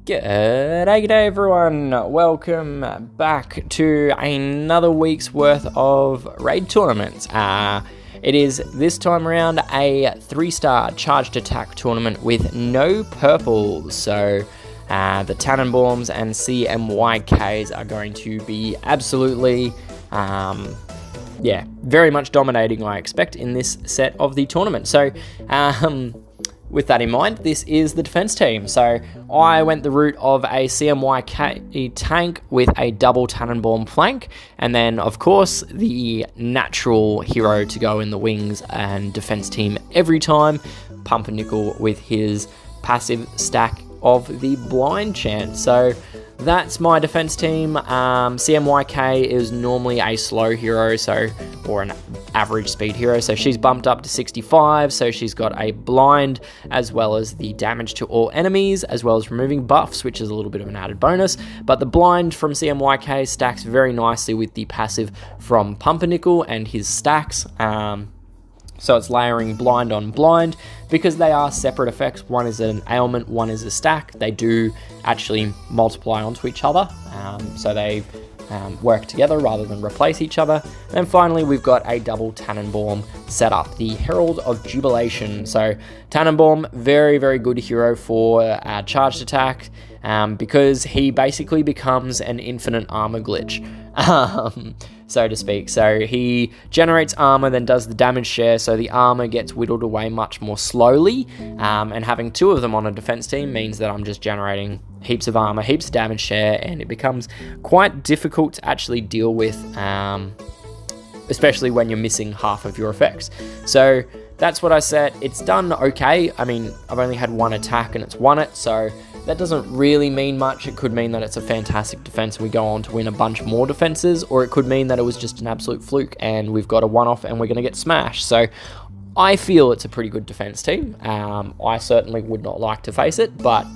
G'day everyone, welcome back to another week's worth of raid tournaments. It is this time around a 3-star charged attack tournament with no purples, so the Tannenbaums and CMYKs are going to be absolutely, very much dominating, I expect, in this set of the tournament. So, with that in mind, this is the defense team. So I went the route of a CMYK tank with a double Tannenbaum flank, and then of course the natural hero to go in the wings and defense team every time, Pumpernickel with his passive stack of the blind chance. So that's my defense team. CMYK is normally a slow hero, or an average speed hero, so she's bumped up to 65, so she's got a blind as well as the damage to all enemies, as well as removing buffs, which is a little bit of an added bonus. But the blind from CMYK stacks very nicely with the passive from Pumpernickel and his stacks. So it's layering blind on blind because they are separate effects. One is an ailment, one is a stack. They do actually multiply onto each other, so they work together rather than replace each other. And finally, we've got a double Tannenbaum setup, the Herald of Jubilation. So Tannenbaum, very, very good hero for charged attack, because he basically becomes an infinite armor glitch, so to speak. So he generates armor, then does the damage share, so the armor gets whittled away much more slowly, and having two of them on a defense team means that I'm just generating heaps of armor, heaps of damage share, and it becomes quite difficult to actually deal with, especially when you're missing half of your effects. So that's what I set. It's done okay. I mean, I've only had one attack and it's won it, so that doesn't really mean much. It could mean that it's a fantastic defense and we go on to win a bunch more defenses, or it could mean that it was just an absolute fluke and we've got a one-off and we're going to get smashed. So I feel it's a pretty good defense team. I certainly would not like to face it, but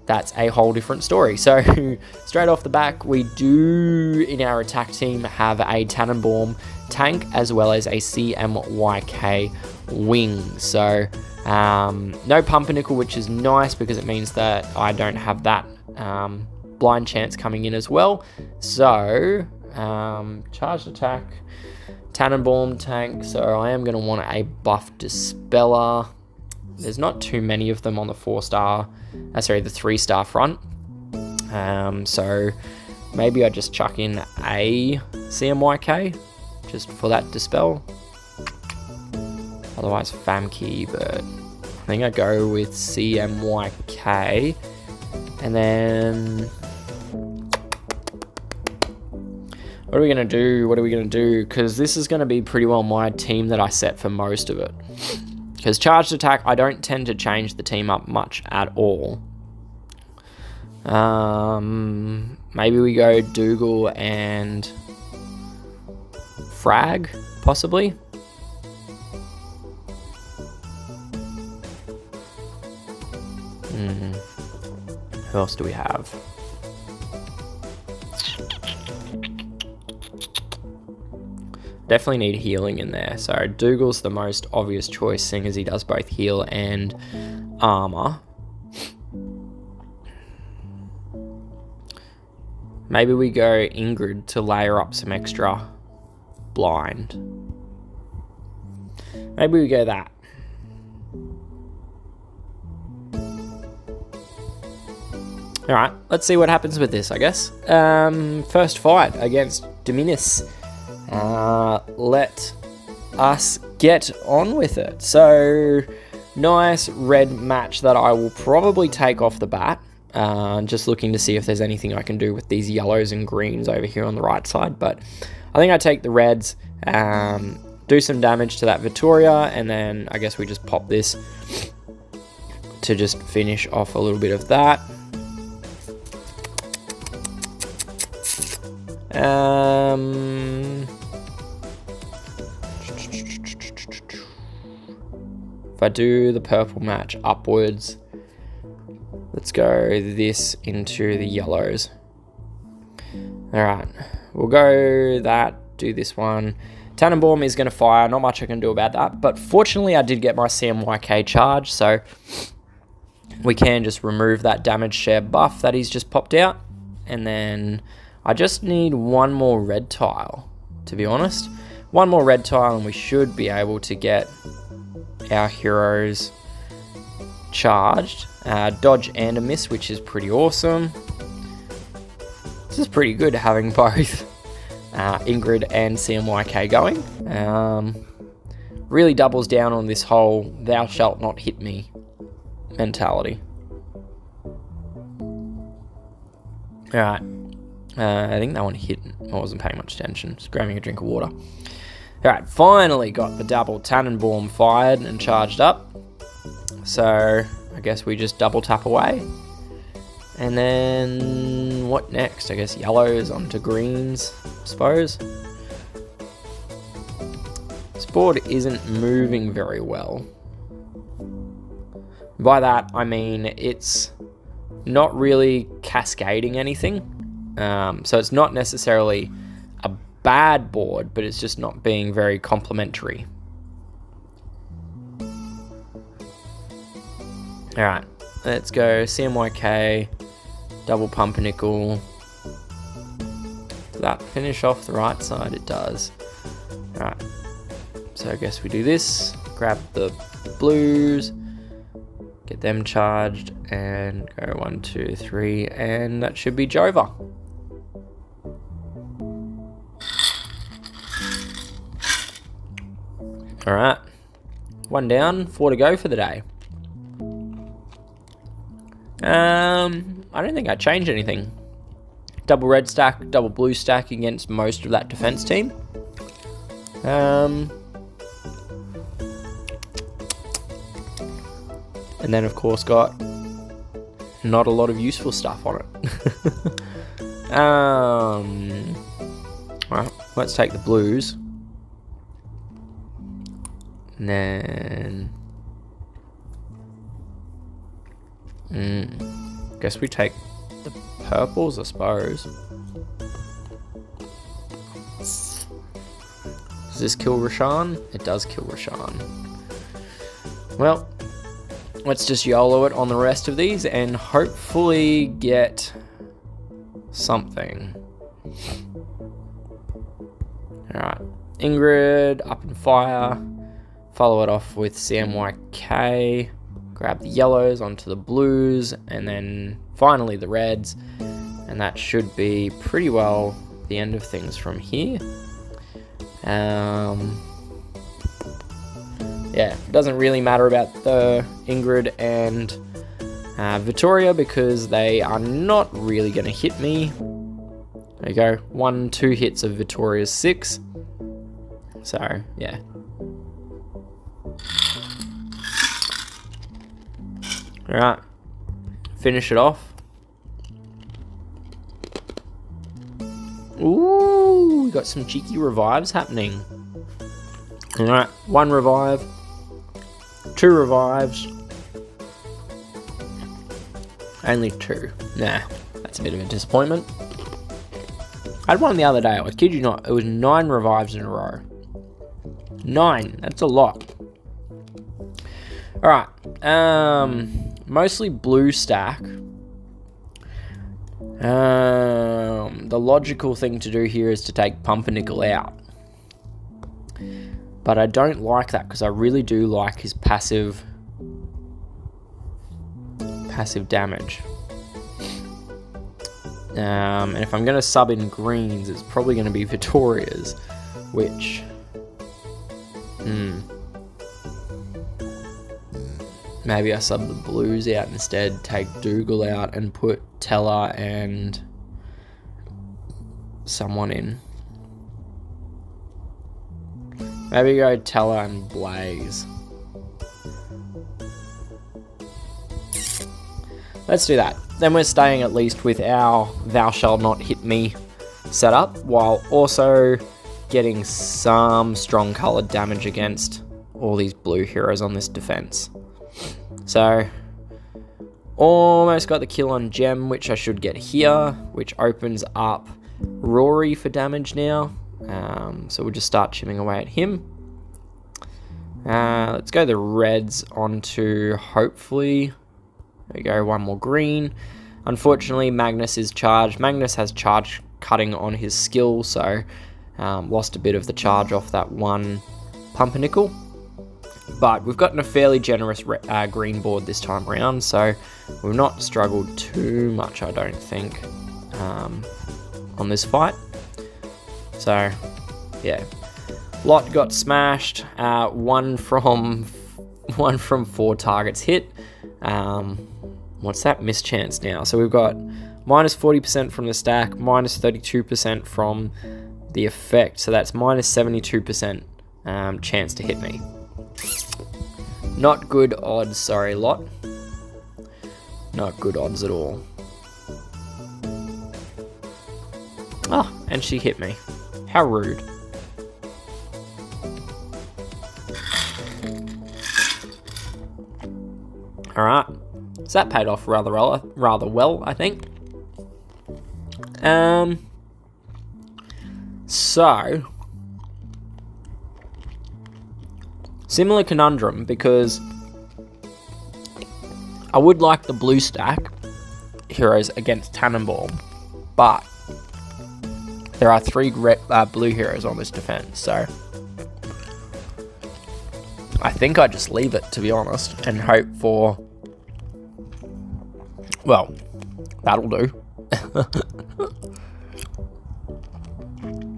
that's a whole different story. So straight off the back, we do in our attack team have a Tannenbaum tank as well as a CMYK wing. So no Pumpernickel, which is nice because it means that I don't have that blind chance coming in as well. So charged attack, Tannenbaum tank, so I am going to want a buff Dispeller. There's not too many of them on the 3-star front. So maybe I just chuck in a CMYK just for that dispel. Otherwise Famkey, but I think I go with CMYK. And then what are we going to do? Because this is going to be pretty well my team that I set for most of it. Because charged attack, I don't tend to change the team up much at all. Maybe we go Dougal and Frag, possibly. Who else do we have? Definitely need healing in there. So Dougal's the most obvious choice, seeing as he does both heal and armor. Maybe we go Ingrid to layer up some extra blind. Maybe we go that. Alright, let's see what happens with this, I guess. First fight against Dominus. Let us get on with it. So, nice red match that I will probably take off the bat. Just looking to see if there's anything I can do with these yellows and greens over here on the right side. But I think I take the reds, do some damage to that Vittoria, and then I guess we just pop this to just finish off a little bit of that. If I do the purple match upwards, let's go this into the yellows. Alright, we'll go that, do this one. Tannenbaum is going to fire, not much I can do about that, but fortunately I did get my CMYK charge, so we can just remove that damage share buff that he's just popped out. And then I just need one more red tile, to be honest. One more red tile and we should be able to get our heroes charged. Dodge and a miss, which is pretty awesome. This is pretty good having both Ingrid and CMYK going. Really doubles down on this whole thou shalt not hit me mentality. Alright. I think that one hit. I wasn't paying much attention. Just grabbing a drink of water. Alright, finally got the double Tannenbaum fired and charged up. So, I guess we just double tap away. And then, what next? I guess yellows onto greens, I suppose. This board isn't moving very well. By that, I mean it's not really cascading anything. So it's not necessarily a bad board, but it's just not being very complementary. Alright, let's go CMYK, double Pumpernickel. Does that finish off the right side? It does. Alright, so I guess we do this, grab the blues, get them charged, and go 1, 2, 3, and that should be Jova. Alright, 1 down, 4 to go for the day. I don't think I changed anything. Double red stack, double blue stack against most of that defense team. And then of course got not a lot of useful stuff on it. Well, let's take the blues. And then guess we take the purples, I suppose. Does this kill Roshan? It does kill Roshan. Well, let's just YOLO it on the rest of these and hopefully get something. Alright, Ingrid up in fire. Follow it off with CMYK. Grab the yellows onto the blues, and then finally the reds. And that should be pretty well the end of things from here. Yeah, it doesn't really matter about the Ingrid and Vittoria because they are not really going to hit me. There you go, 1, 2 hits of Vittoria's 6. So, yeah. Alright, finish it off. Ooh, we got some cheeky revives happening. Alright, 1 revive, 2 revives. Only 2. Nah, that's a bit of a disappointment. I had one the other day, I kid you not, it was 9 revives in a row. 9, that's a lot. Alright, mostly blue stack. The logical thing to do here is to take Pumpernickel out. But I don't like that because I really do like his passive damage. And if I'm going to sub in greens, it's probably going to be Vittoria's, which... Maybe I sub the blues out instead, take Dougal out and put Teller and someone in. Maybe go Teller and Blaze. Let's do that. Then we're staying at least with our Thou Shalt Not Hit Me setup, while also getting some strong coloured damage against all these blue heroes on this defense. So, almost got the kill on Gem, which I should get here, which opens up Rory for damage now. So we'll just start chipping away at him. Let's go the reds onto, hopefully, There we go, one more green. Unfortunately, Magnus is charged. Magnus has charge cutting on his skill, so lost a bit of the charge off that one Pumpernickel. But we've gotten a fairly generous green board this time around, so we've not struggled too much, I don't think, on this fight. So, yeah. Lot got smashed, one from 4 targets hit. What's that mischance now? So we've got minus 40% from the stack, minus 32% from the effect. So that's minus 72% chance to hit me. Not good odds, sorry, lot. Not good odds at all. Oh, and she hit me. How rude. Alright, so that paid off rather well, I think. So, similar conundrum, because I would like the blue stack heroes against Tannenbaum, but there are 3 blue heroes on this defense, so I think I just leave it, to be honest, and hope for, well, that'll do.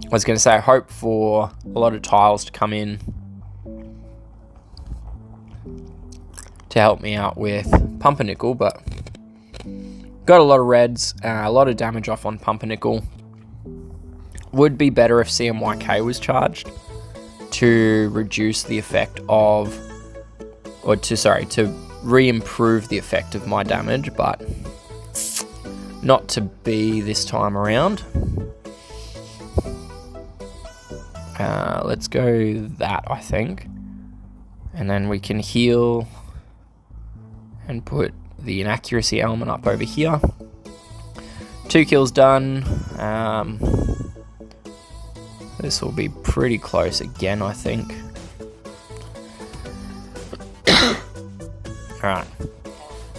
I was going to say, I hope for a lot of tiles to come in to help me out with Pumpernickel, but got a lot of reds, a lot of damage off on Pumpernickel. Would be better if CMYK was charged to reduce the effect of, or to re-improve the effect of my damage, but not to be this time around. Let's go that, I think. And then we can heal and put the inaccuracy element up over here. 2 kills done. This will be pretty close again, I think. Alright.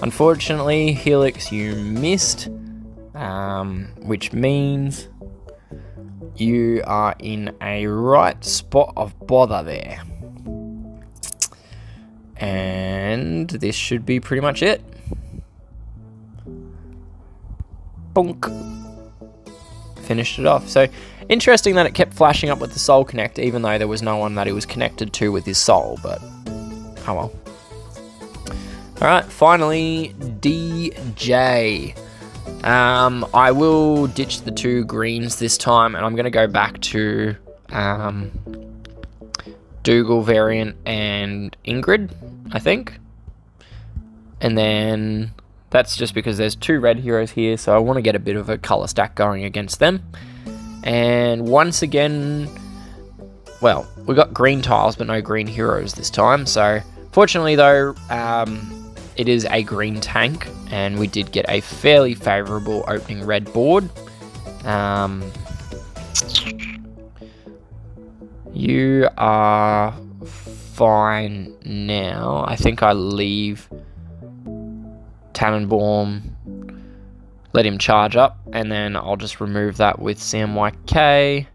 Unfortunately, Helix, you missed. Which means you are in a right spot of bother there. And this should be pretty much it. Bonk. Finished it off. So, interesting that it kept flashing up with the soul connect, even though there was no one that he was connected to with his soul, but oh well. Alright, finally, DJ. I will ditch the 2 greens this time, and I'm going to go back to Dougal variant and Ingrid, I think. And then that's just because there's 2 red heroes here, so I want to get a bit of a colour stack going against them. And once again, well, we got green tiles, but no green heroes this time. So fortunately though, it is a green tank, and we did get a fairly favourable opening red board. You are fine now. I think I leave Tannenbaum, let him charge up, and then I'll just remove that with CMYK.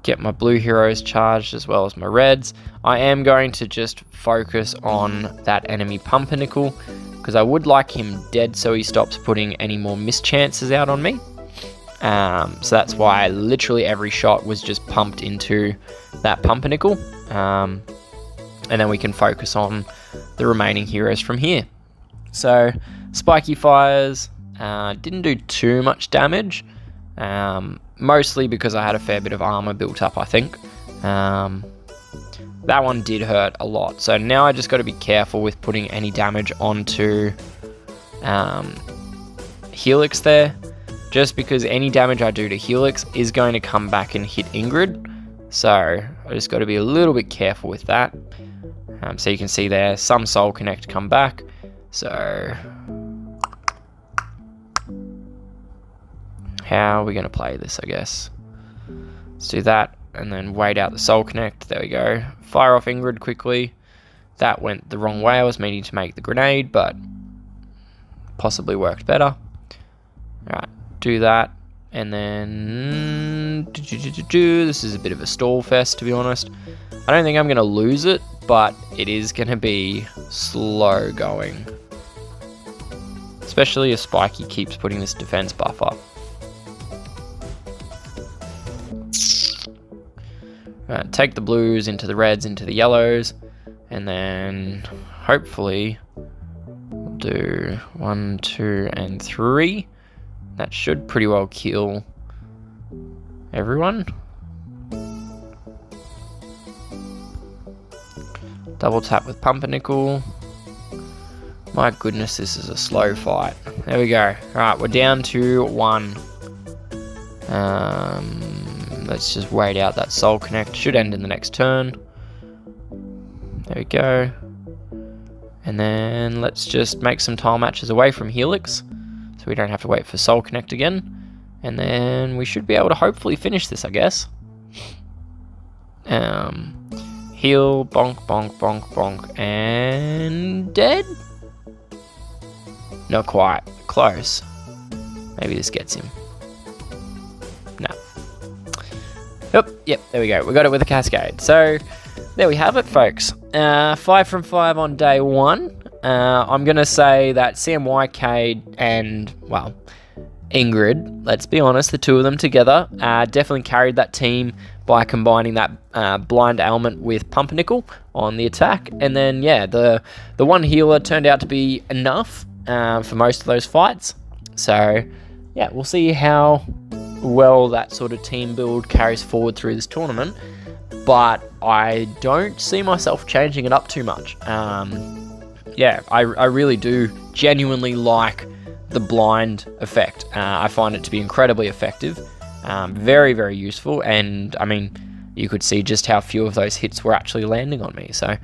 Get my blue heroes charged as well as my reds. I am going to just focus on that enemy Pumpernickel, because I would like him dead so he stops putting any more mischances out on me. So that's why literally every shot was just pumped into that Pumpernickel. And then we can focus on the remaining heroes from here. So, spiky fires, didn't do too much damage, mostly because I had a fair bit of armor built up, I think. That one did hurt a lot, so now I just got to be careful with putting any damage onto Helix there, just because any damage I do to Helix is going to come back and hit Ingrid, so I just got to be a little bit careful with that. So you can see there, some Soul Connect come back. So, how are we going to play this, I guess? Let's do that, and then wait out the Soul Connect. There we go. Fire off Ingrid quickly. That went the wrong way. I was meaning to make the grenade, but possibly worked better. Alright, do that. And then... This is a bit of a stall fest, to be honest. I don't think I'm going to lose it, but it is going to be slow going. Especially if Spiky keeps putting this defense buff up. Right, take the blues into the reds, into the yellows. And then hopefully we'll do 1, 2, and 3. That should pretty well kill everyone. Double tap with Pumpernickel. My goodness, this is a slow fight. There we go. Alright, we're down to 1. Let's just wait out that Soul Connect. Should end in the next turn. There we go. And then let's just make some tile matches away from Helix, so we don't have to wait for Soul Connect again. And then we should be able to hopefully finish this, I guess. Heal, bonk, bonk, bonk, bonk, and dead? Not quite. Close. Maybe this gets him. No. Yep, there we go. We got it with a Cascade. So, there we have it, folks. 5 from 5 on day 1. I'm going to say that CMYK and, well, Ingrid, let's be honest, the two of them together definitely carried that team by combining that blind ailment with Pumpernickel on the attack. And then, yeah, the one healer turned out to be enough for most of those fights. So, yeah, we'll see how well that sort of team build carries forward through this tournament. But I don't see myself changing it up too much. Yeah, I really do genuinely like the blind effect. I find it to be incredibly effective, very, very useful, and I mean, you could see just how few of those hits were actually landing on me. So,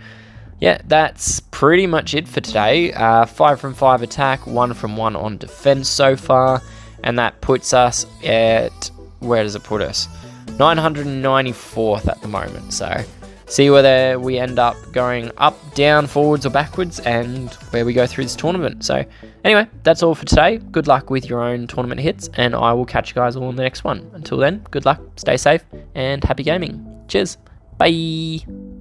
yeah, that's pretty much it for today. 5 from 5 attack, 1 from 1 on defense so far, and that puts us at, where does it put us? 994th at the moment. So, see whether we end up going up, down, forwards, or backwards, and where we go through this tournament. So, anyway, that's all for today. Good luck with your own tournament hits, and I will catch you guys all in the next one. Until then, good luck, stay safe, and happy gaming. Cheers. Bye.